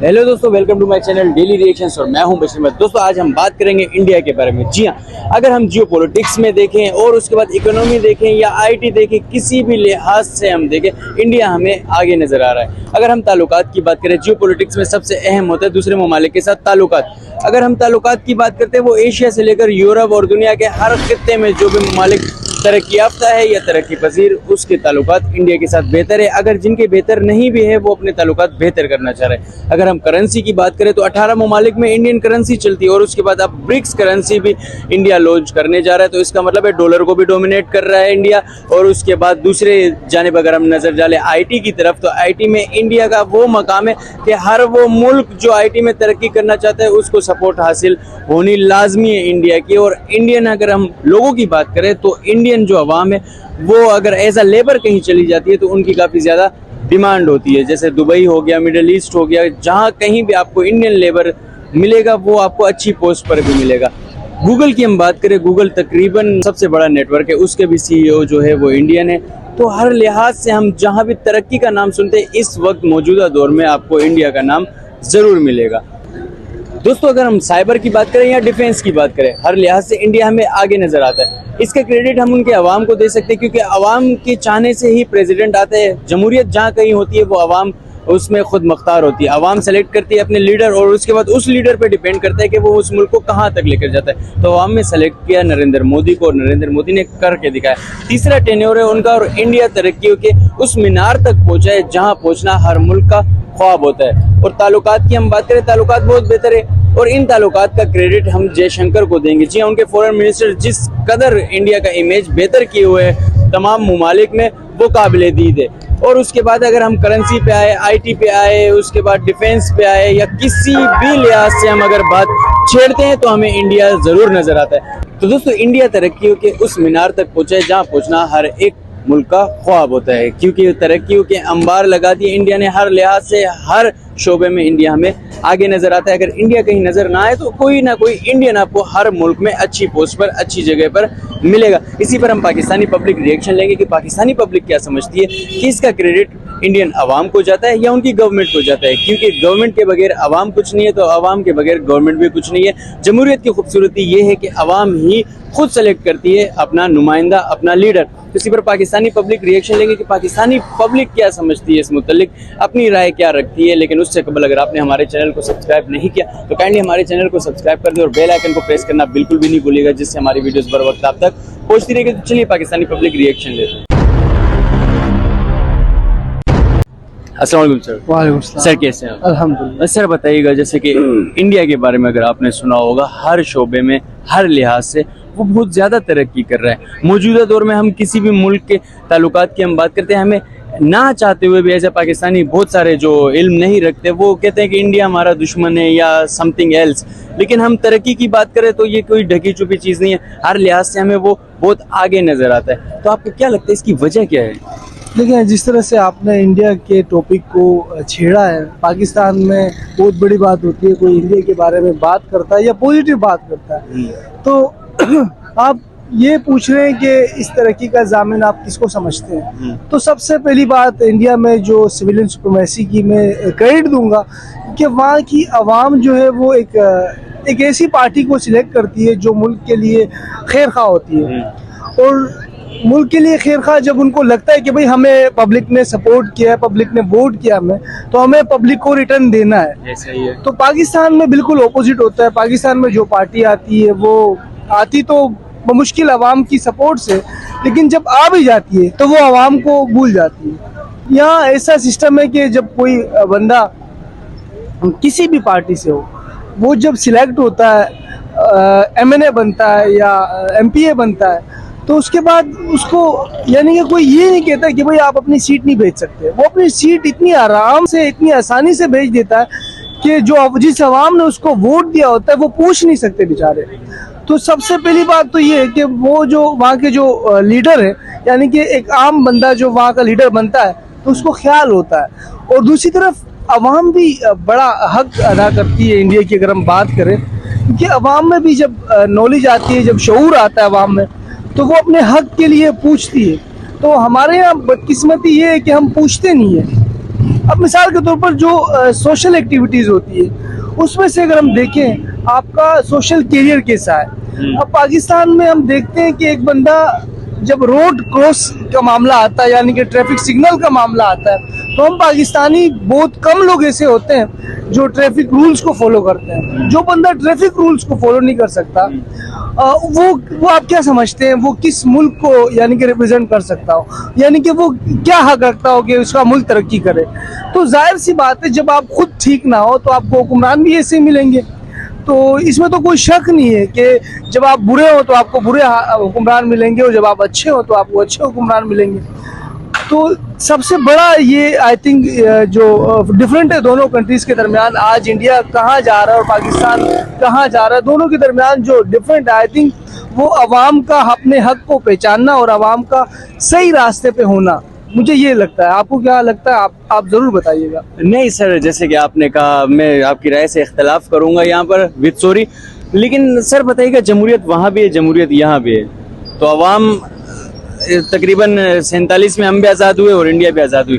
Hello दोस्तों, welcome to my channel daily reactions और मैं हूं बशीर। दोस्तों आज हम बात करेंगे इंडिया के बारे में। जी हां, अगर हम जियो पॉलिटिक्स में देखें और उसके बाद इकोनॉमी देखें या आईटी देखें, किसी भी लिहाज से हम देखें, इंडिया हमें आगे नजर आ रहा है। अगर हम ताल्लुकात की बात करें, जियो पॉलिटिक्स में सबसे अहम होता है दूसरे ममालिक के साथ ताल्लुकात। अगर हम ताल्लुकात की बात करते हैं, वो एशिया से लेकर यूरोप और दुनिया के हर खित्ते में जो भी ममालिक तरक्की याफ्ता है या तरक्की पजीर, उसके ताल्लुकात इंडिया के साथ बेहतर है। अगर जिनके बेहतर नहीं भी है, वो अपने ताल्लुकात बेहतर करना चाह रहे हैं। अगर हम करेंसी की बात करें तो 18 ममालिक में इंडियन करेंसी चलती है और उसके बाद अब ब्रिक्स करेंसी भी इंडिया लॉन्च करने जा रहा है। तो इसका मतलब है डॉलर को भी डोमिनेट कर रहा है इंडिया। और उसके बाद दूसरे जानिब अगर हम नजर डालें आईटी की तरफ, तो आईटी में इंडिया का वो मकाम है कि हर वो मुल्क जो आईटी में तरक्की करना चाहता है, उसको सपोर्ट हासिल होनी लाजमी है इंडिया की। और इंडियन अगर हम लोगों की बात करें तो इंडियन जो अवाम है, वो अगर एज अ लेबर कहीं चली जाती है तो उनकी काफ़ी ज़्यादा डिमांड होती है। जैसे दुबई हो गया, मिडिल ईस्ट हो गया, जहाँ कहीं भी आपको इंडियन लेबर मिलेगा वो आपको अच्छी पोस्ट पर भी मिलेगा। गूगल की हम बात करें, गूगल तकरीबन सबसे बड़ा नेटवर्क है, उसके भी सीईओ जो है वो इंडियन है। तो हर लिहाज से हम जहाँ भी तरक्की का नाम सुनते हैं, इस वक्त मौजूदा दौर में आपको इंडिया का नाम ज़रूर मिलेगा। दोस्तों अगर हम साइबर की बात करें या डिफेंस की बात करें, हर लिहाज से इंडिया हमें आगे नजर आता है। इसका क्रेडिट हम उनके अवाम को दे सकते हैं, क्योंकि अवाम के चाहने से ही प्रेसिडेंट आते हैं। जमहूरियत जहाँ कहीं होती है वो अवाम उसमें खुद मुख्तार होती है। अवाम सेलेक्ट करती है अपने लीडर और उसके बाद उस लीडर पे डिपेंड करता है कि वो उस मुल्क को कहाँ तक लेकर जाता है। तो अवाम ने सेलेक्ट किया नरेंद्र मोदी को और नरेंद्र मोदी ने करके दिखाया। तीसरा टेन्योर है उनका और इंडिया तरक्की के उस मीनार तक पहुंचा है जहाँ पहुंचना हर मुल्क का ख्वाब होता है। और ताल्लुकात की हम बात करें, ताल्लुकात बहुत बेहतर है और इन ताल्लुकात का क्रेडिट हम जयशंकर को देंगे। जी हाँ, उनके फॉरेन मिनिस्टर जिस कदर इंडिया का इमेज बेहतर किए हुए हैं तमाम ममालिक में, वो काबिल दीद है। और उसके बाद अगर हम करेंसी पे आए, आईटी पे आए, उसके बाद डिफेंस पे आए या किसी भी लिहाज से हम अगर बात छेड़ते हैं तो हमें इंडिया ज़रूर नज़र आता है। तो दोस्तों इंडिया तरक्कियों के उस मीनार तक पहुँचा है जहाँ पहुँचना हर एक मुल्क का ख्वाब होता है, क्योंकि तरक्कियों के अंबार लगा दिए इंडिया ने। हर लिहाज से हर शोबे में इंडिया हमें आगे नजर आता है। अगर इंडिया कहीं नजर ना आए तो कोई ना कोई इंडियन आपको हर मुल्क में अच्छी पोस्ट पर, अच्छी जगह पर मिलेगा। इसी पर हम पाकिस्तानी पब्लिक रिएक्शन लेंगे कि पाकिस्तानी पब्लिक क्या समझती है, कि इसका क्रेडिट इंडियन अवाम को जाता है या उनकी गवर्नमेंट को जाता है। क्योंकि गवर्नमेंट के बगैर अवाम कुछ नहीं है, तो अवाम के बगैर गवर्नमेंट भी कुछ नहीं है। जमहूरियत की खूबसूरती ये है कि अवाम ही खुद सेलेक्ट करती है अपना नुमाइंदा, अपना लीडर। तो इसी पर पाकिस्तानी पब्लिक रिएक्शन लेंगे कि पाकिस्तानी पब्लिक क्या समझती है इस मुतल्लिक, अपनी राय क्या रखती है। लेकिन उससे कबल अगर आपने हमारे चैनल को सब्सक्राइब नहीं किया तो काइंडली हमारे चैनल को सब्सक्राइब कर दें और बेल आइकन को प्रेस करना बिल्कुल भी नहीं भूलिएगा, जिससे हमारी वीडियोस बर वक्त आप तक पहुंचती रहेगी। तो चलिए पाकिस्तानी पब्लिक रिएक्शन लेते हैं। अस्सलाम वालेकुम सर। वालेकुम सलाम। सर कैसे हैं? अल्हम्दुलिल्लाह। सर बताइएगा, जैसे कि इंडिया के बारे में अगर आपने सुना होगा, हर शोबे में हर लिहाज से वो बहुत ज़्यादा तरक्की कर रहा है। मौजूदा दौर में हम किसी भी मुल्क के ताल्लुकात की हम बात करते हैं, हमें ना चाहते हुए भी ऐसे पाकिस्तानी बहुत सारे जो इल्म नहीं रखते, वो कहते हैं कि इंडिया हमारा दुश्मन है या समथिंग एल्स। लेकिन हम तरक्की की बात करें तो ये कोई ढकी छुपी चीज़ नहीं है, हर लिहाज से हमें वो बहुत आगे नज़र आता है। तो आपको क्या लगता है इसकी वजह क्या है? देखिए, जिस तरह से आपने इंडिया के टॉपिक को छेड़ा है, पाकिस्तान में बहुत बड़ी बात होती है कोई इंडिया के बारे में बात करता है या पॉजिटिव बात करता है, तो आप ये पूछ रहे हैं कि इस तरक्की का जामिन आप किसको समझते हैं। तो सबसे पहली बात, इंडिया में जो सिविलियन सुप्रीमेसी की मैं क्रेडिट दूंगा कि वहाँ की आवाम जो है वो एक ऐसी पार्टी को सिलेक्ट करती है जो मुल्क के लिए खैर खा होती है। और मुल्क के लिए खैर खा जब उनको लगता है कि भाई हमें पब्लिक ने सपोर्ट किया है, पब्लिक ने वोट किया हमें, तो हमें पब्लिक को रिटर्न देना है। सही है। तो पाकिस्तान में बिल्कुल ऑपोजिट होता है। पाकिस्तान में जो पार्टी आती है वो आती तो मुश्किल आवाम की सपोर्ट से, लेकिन जब आ भी जाती है तो वो आवाम को भूल जाती है। यहाँ ऐसा सिस्टम है कि जब कोई बंदा किसी भी पार्टी से हो, वो जब सिलेक्ट होता है, MNA बनता है या MPA बनता है, तो उसके बाद उसको यानी कि कोई ये नहीं कहता कि भाई आप अपनी सीट नहीं भेज सकते। वो अपनी सीट इतनी आराम से, इतनी आसानी से भेज देता है कि जो जिस आवाम ने उसको वोट दिया होता है वो पूछ नहीं सकते बेचारे। तो सबसे पहली बात तो ये है कि वो जो वहाँ के जो लीडर है, यानी कि एक आम बंदा जो वहाँ का लीडर बनता है तो उसको ख्याल होता है। और दूसरी तरफ अवाम भी बड़ा हक अदा करती है इंडिया की, अगर हम बात करें, क्योंकि अवाम में भी जब नॉलेज आती है, जब शऊर आता है अवाम में, तो वो अपने हक के लिए पूछती है। तो हमारे यहाँ बदकिस्मती ये है कि हम पूछते नहीं है। अब मिसाल के तौर पर जो सोशल एक्टिविटीज होती है उसमें से अगर हम देखें आपका सोशल कैरियर कैसा है। अब पाकिस्तान में हम देखते हैं कि एक बंदा जब रोड क्रॉस का मामला आता है यानी कि ट्रैफिक सिग्नल का मामला आता है तो हम पाकिस्तानी बहुत कम लोग ऐसे होते हैं जो ट्रैफिक रूल्स को फॉलो करते हैं। जो बंदा ट्रैफिक रूल्स को फॉलो नहीं कर सकता वो आप क्या समझते हैं वो किस मुल्क को यानी कि रिप्रेजेंट कर सकता हो, यानी कि वो क्या हक रखता हो कि उसका मुल्क तरक्की करे। तो जाहिर सी बात है जब आप खुद ठीक ना हो तो आपको हुक्मरान भी ऐसे मिलेंगे। तो इसमें तो कोई शक नहीं है कि जब आप बुरे हो तो आपको बुरे हुक्मरान मिलेंगे और जब आप अच्छे हो तो आपको अच्छे हुक्मरान मिलेंगे। तो सबसे बड़ा ये आई थिंक जो डिफरेंट है दोनों कंट्रीज के दरमियान, आज इंडिया कहाँ जा रहा है और पाकिस्तान कहाँ जा रहा है, दोनों के दरमियान जो डिफरेंट है आई थिंक वो अवाम का अपने हक को पहचानना और अवाम का सही रास्ते पे होना, मुझे ये लगता है। आपको क्या लगता है, आप जरूर बताइएगा। नहीं सर, जैसे कि आपने कहा मैं आपकी राय से इख्तलाफ करूंगा यहाँ पर विद सॉरी, लेकिन सर बताइएगा जमहूरियत वहाँ भी है, जमहूरियत यहाँ भी है। तो अवाम तकरीबन 47 में हम भी आज़ाद हुए और इंडिया भी आज़ाद हुई,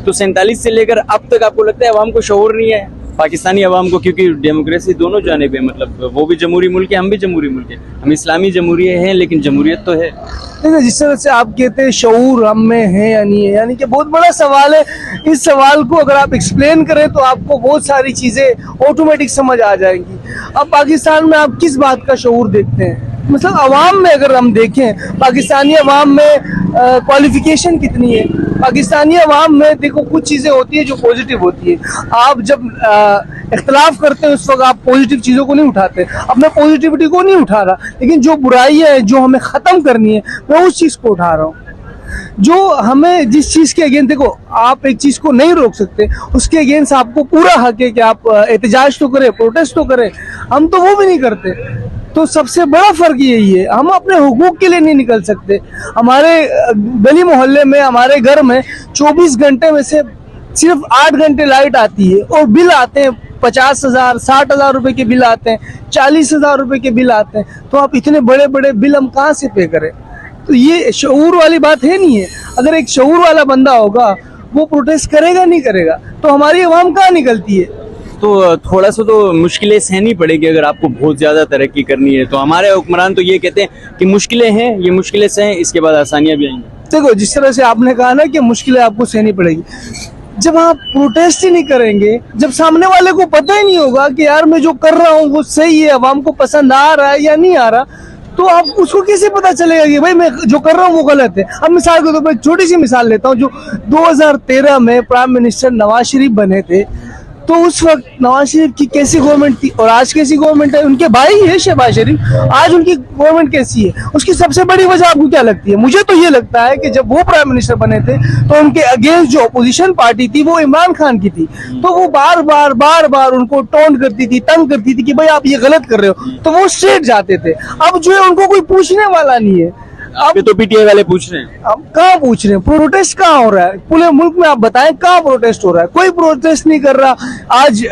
तो 47 से लेकर अब तक आपको लगता है अवाम को शऊर नहीं है, पाकिस्तानी अवाम को? क्योंकि डेमोक्रेसी दोनों जानिब है, मतलब वो भी जमहूरी मुल्क है, हम भी जमहूरी मुल्क है, हम इस्लामी जमहूरी हैं लेकिन जमहूरियत तो है। देखिए जिस तरह से आप कहते हैं शऊर हम में है या नहीं है, यानी कि बहुत बड़ा सवाल है। इस सवाल को अगर आप एक्सप्लेन करें तो आपको बहुत सारी चीज़ें ऑटोमेटिक समझ आ जाएंगी। अब पाकिस्तान में आप किस बात का शऊर देखते हैं, मतलब अवाम में अगर हम देखें पाकिस्तानी अवाम में क्वालिफिकेशन कितनी है, पाकिस्तानी अवाम में देखो कुछ चीज़ें होती है जो पॉजिटिव होती है। आप जब इख्तलाफ करते हैं उस वक्त आप पॉजिटिव चीज़ों को नहीं उठाते, अपने पॉजिटिविटी को नहीं उठा रहा, लेकिन जो बुराइयां है जो हमें ख़त्म करनी है मैं उस चीज़ को उठा रहा हूँ। जो हमें जिस चीज़ के अगेंस्ट, देखो आप एक चीज़ को नहीं रोक सकते, उसके अगेंस्ट आपको पूरा हक है कि आप एहतजाज तो करें, प्रोटेस्ट तो करें, हम तो वो भी नहीं करते। तो सबसे बड़ा फर्क यही है, हम अपने हुकूक के लिए नहीं निकल सकते। हमारे गली मोहल्ले में, हमारे घर में 24 घंटे में से सिर्फ 8 घंटे लाइट आती है और बिल आते हैं 50,000 60,000 रुपए के बिल आते हैं, 40,000 रुपए के बिल आते हैं। तो आप इतने बड़े बड़े बिल हम कहाँ से पे करें? तो ये शऊर वाली बात है नहीं है। अगर एक शऊर वाला बंदा होगा वो प्रोटेस्ट करेगा नहीं करेगा, तो हमारी आवाम कहाँ निकलती है? तो थोड़ा सा तो मुश्किलें सहनी पड़ेगी अगर आपको बहुत ज़्यादा तरक्की करनी है। तो हमारे हुक्मरान तो ये कहते हैं कि मुश्किलें हैं, ये मुश्किलें सहें, इसके बाद आसानियाँ भी आएंगी। देखो जिस तरह से आपने कहा ना कि मुश्किलें आपको सहनी पड़ेगी, जब आप प्रोटेस्ट ही नहीं करेंगे, जब सामने वाले को पता ही नहीं होगा कि यार मैं जो कर रहा हूँ वो सही है, अवाम को पसंद आ रहा है या नहीं आ रहा, तो आप उसको कैसे पता चलेगा कि भाई मैं जो कर रहा हूँ वो गलत है। अब मिसाल के तौर पर छोटी सी मिसाल लेता हूँ, जो 2013 में प्राइम मिनिस्टर नवाज शरीफ बने थे, तो उस वक्त नवाज शरीफ की कैसी गवर्नमेंट थी और आज कैसी गवर्नमेंट है? उनके भाई है शहबाज शरीफ, आज उनकी गवर्नमेंट कैसी है? उसकी सबसे बड़ी वजह आपको क्या लगती है? मुझे तो ये लगता है कि जब वो प्राइम मिनिस्टर बने थे तो उनके अगेंस्ट जो अपोजिशन पार्टी थी वो इमरान खान की थी, तो वो बार बार उनको टोंट करती थी, तंग करती थी कि भाई आप ये गलत कर रहे हो, तो वो स्ट्रेट जाते थे। अब जो है उनको कोई पूछने वाला नहीं है। अब तो पीटीआई वाले पूछ रहे हैं, अब कहाँ पूछ रहे हैं? प्रोटेस्ट कहाँ हो रहा है पूरे मुल्क में? आप बताएं कहाँ प्रोटेस्ट हो रहा है? कोई प्रोटेस्ट नहीं कर रहा। आज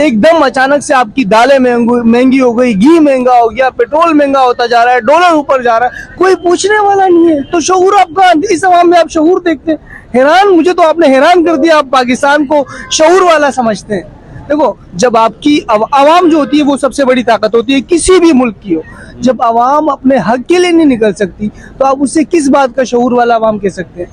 एकदम अचानक से आपकी दालें महंगी हो गई, घी महंगा हो गया, पेट्रोल महंगा होता जा रहा है, डॉलर ऊपर जा रहा है, कोई पूछने वाला नहीं है। तो शऊर आपका, इस अवाम में आप शऊर देखते हैं? हैरान, मुझे तो आपने हैरान कर दिया, आप पाकिस्तान को शऊर वाला समझते हैं। देखो जब आपकी आवाम जो होती है वो सबसे बड़ी ताकत होती है, किसी भी मुल्क की हो। जब आवाम अपने हक के लिए नहीं निकल सकती तो आप उससे किस बात का शऊर वाला आवाम कह सकते हैं?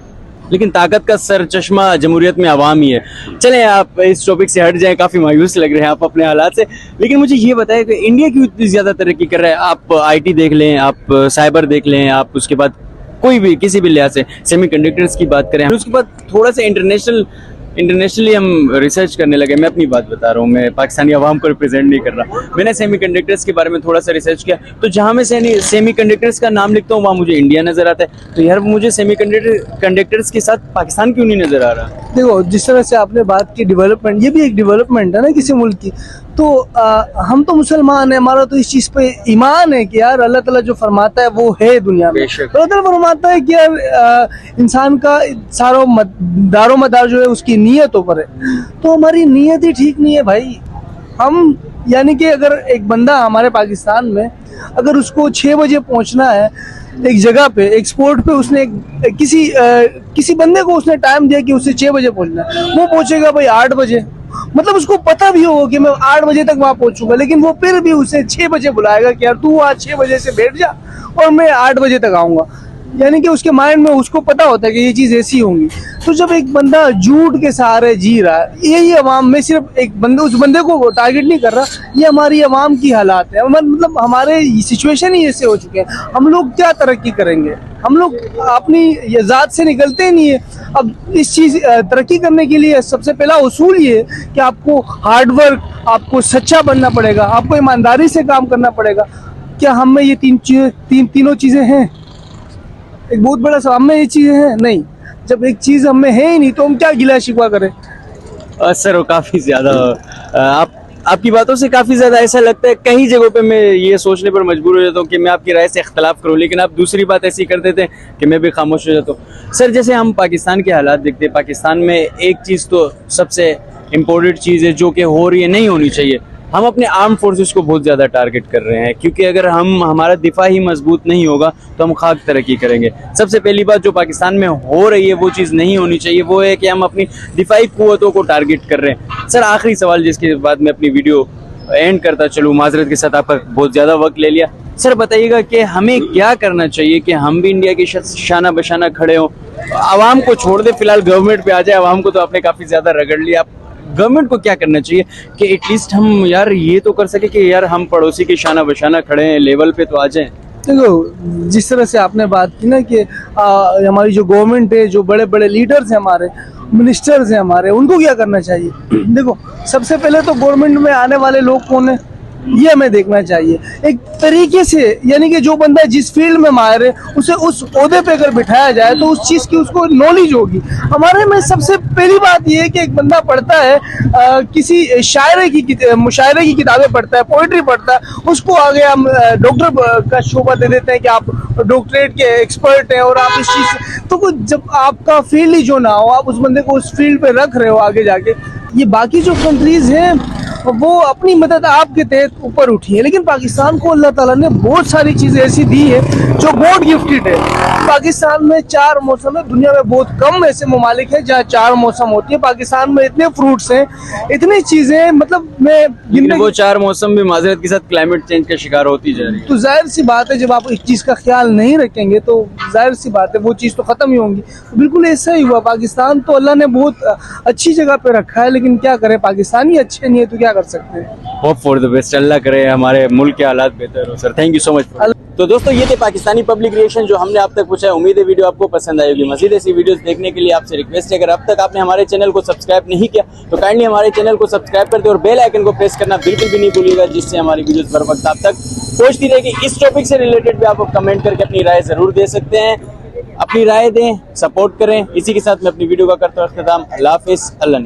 लेकिन ताकत का सर चश्मा जमहूरियत में आवाम ही है। चलें आप इस टॉपिक से हट जाएं, काफ़ी मायूस लग रहे हैं आप अपने हालात से, लेकिन मुझे ये बताएं कि इंडिया क्यों इतनी ज़्यादा तरक्की कर रहा है? आप आईटी देख लें, आप साइबर देख लें, आप उसके बाद कोई भी किसी भी लिहाज से सेमीकंडक्टर्स की बात करें, उसके बाद थोड़ा सा इंटरनेशनली हम रिसर्च करने लगे। मैं अपनी बात बता रहा हूँ, मैं पाकिस्तानी आवाम को रिप्रेजेंट नहीं कर रहा। मैंने सेमीकंडक्टर्स के बारे में थोड़ा सा रिसर्च किया, तो जहाँ मैं सेमीकंडक्टर्स का नाम लिखता हूँ वहाँ मुझे इंडिया नज़र आता है। तो यार मुझे सेमीकंडक्टर्स के साथ पाकिस्तान क्यों नहीं नज़र आ रहा? देखो जिस तरह से आपने बात की डेवलपमेंट, ये भी एक डेवलपमेंट है ना किसी मुल्क की। तो हम तो मुसलमान हैं, हमारा तो इस चीज़ पे ईमान है कि यार अल्लाह ताला जो फरमाता है वो है दुनिया में। तो अल्लाह ताला फरमाता है कि यार इंसान का सारो दारो मदार जो है उसकी नीयतों पर है। तो हमारी नीयत ही ठीक नहीं है भाई। हम यानी कि अगर एक बंदा हमारे पाकिस्तान में अगर उसको 6 बजे पहुंचना है एक जगह पे, एक स्पॉट पे उसने किसी बंदे को उसने टाइम दिया कि उसे 6 बजे पहुंचना है, वो पहुंचेगा भाई 8 बजे। मतलब उसको पता भी होगा कि मैं 8 बजे तक वहां पहुंचूंगा, लेकिन वो फिर भी उसे 6 बजे बुलाएगा कि यार तू आज 6 बजे से बैठ जा और मैं 8 बजे तक आऊंगा। यानी कि उसके माइंड में उसको पता होता है कि ये चीज ऐसी होंगी। तो जब एक बंदा झूठ के सहारे जी रहा है, यही अवाम, मैं सिर्फ एक बंदे उस बंदे को टारगेट नहीं कर रहा, ये हमारी अवाम की हालात है। मतलब हमारे सिचुएशन ही ऐसे हो चुके हैं, हम लोग क्या तरक्की करेंगे? हम लोग अपनी ये जात से निकलते ही नहीं है। अब इस चीज तरक्की करने के लिए सबसे पहला उसूल ये है कि आपको हार्डवर्क, आपको सच्चा बनना पड़ेगा, आपको ईमानदारी से काम करना पड़ेगा। क्या हम में ये तीनों चीजें हैं? एक बहुत बड़ा सवाल, में ये चीजें हैं नहीं। जब एक चीज हम में है ही नहीं तो हम क्या गिला शिकवा करें? सर वो काफी ज्यादा आपकी बातों से काफी ज्यादा ऐसा लगता है, कई जगहों पे मैं ये सोचने पर मजबूर हो जाता हूँ कि मैं आपकी राय से इख्तलाफ करूँ, लेकिन आप दूसरी बात ऐसी कर देते हैं कि मैं भी खामोश हो जाता हूँ। सर जैसे हम पाकिस्तान के हालात देखते हैं, पाकिस्तान में एक चीज तो सबसे इम्पोर्टेंट चीज है जो कि हो रही है, नहीं होनी चाहिए। हम अपने आर्म फोर्सेस को बहुत ज़्यादा टारगेट कर रहे हैं, क्योंकि अगर हमारा दिफा ही मजबूत नहीं होगा तो हम खाक तरक्की करेंगे। सबसे पहली बात जो पाकिस्तान में हो रही है वो चीज़ नहीं होनी चाहिए, वो है कि हम अपनी दिफाई कुव्वतों को टारगेट कर रहे हैं। सर आखिरी सवाल जिसके बाद मैं अपनी वीडियो एंड करता चलूँ, माजरत के साथ आपका बहुत ज़्यादा वक्त ले लिया। सर बताइएगा कि हमें क्या करना चाहिए कि हम भी इंडिया के शाना बशाना खड़े हों, आवाम को छोड़ दे, फिलहाल गवर्नमेंट पे आ जाए। आवाम को तो आपने काफ़ी ज़्यादा रगड़ लिया, गवर्नमेंट को क्या करना चाहिए कि एटलीस्ट हम यार ये तो कर सके कि यार हम पड़ोसी के शाना बशाना खड़े हैं, लेवल पे तो आ जाएं। देखो, जिस तरह से आपने बात की ना कि हमारी जो गवर्नमेंट है, जो बड़े बड़े लीडर्स हैं, हमारे मिनिस्टर्स हैं हमारे, उनको क्या करना चाहिए? देखो, सबसे पहले तो गवर्नमेंट में आने वाले लोग कौन है ये हमें देखना चाहिए एक तरीके से। यानी कि जो बंदा जिस फील्ड में माहिर है उसे उस ओहदे पे अगर बिठाया जाए तो उस चीज़ की उसको नॉलेज होगी। हमारे में सबसे पहली बात ये है कि एक बंदा पढ़ता है, किसी मुशायरे की किताबें पढ़ता है, पोइट्री पढ़ता है, उसको आगे हम डॉक्टर का शोभा दे देते हैं कि आप डॉक्टरेट के एक्सपर्ट हैं और आप इस चीज़। तो जब आपका फील्ड ही जो ना हो, आप उस बंदे को उस फील्ड पे रख रहे हो आगे जाके, ये बाकी जो कंट्रीज हैं वो अपनी मदद आपके तहत ऊपर उठी है, लेकिन पाकिस्तान को अल्लाह ताला ने बहुत सारी चीज़ें ऐसी दी है जो गॉड गिफ्टेड है। पाकिस्तान में 4 मौसम है, दुनिया में बहुत कम ऐसे ममालिक हैं जहाँ 4 मौसम होती है। पाकिस्तान में इतने फ्रूट्स हैं, इतनी चीज़ें हैं, मतलब मैं वो 4 मौसम भी माजरत के साथ क्लाइमेट चेंज का शिकार होती जा रही है। तो जाहिर सी बात है जब आप इस चीज़ का ख्याल नहीं रखेंगे तो जाहिर सी बात है वो चीज़ तो ख़त्म ही होंगी। तो बिल्कुल ऐसा ही हुआ। पाकिस्तान तो अल्लाह ने बहुत अच्छी जगह पे रखा है, लेकिन क्या करें, पाकिस्तानी अच्छे नहीं है तो क्या कर सकते हैं। होप फॉर द बेस्ट, अल्लाह करे हमारे मुल्क के हालात बेहतर हो। Sir thank you so much. तो दोस्तों ये थे पाकिस्तानी पब्लिक रिएक्शन जो हमने आप तक पूछा है। उम्मीद है वीडियो आपको पसंद आएगी। मज़ीद ऐसी वीडियोस देखने के लिए आपसे रिक्वेस्ट है, अगर अब तक आपने हमारे चैनल को सब्सक्राइब नहीं किया तो काइंडली हमारे चैनल को सब्सक्राइब कर दे और बेल आइकन को प्रेस करना बिल्कुल भी नहीं भूलिएगा, जिससे हमारी वीडियोस बर वक्त आप तक पहुंचती रहेगी। इस टॉपिक से रिलेटेड भी आप कमेंट करके अपनी राय जरूर दे सकते हैं, अपनी राय दें, सपोर्ट करें। इसी के साथ मैं अपनी वीडियो का करता हूँ अख्तिताम। अल्लाह हाफिज़, अल्लाह।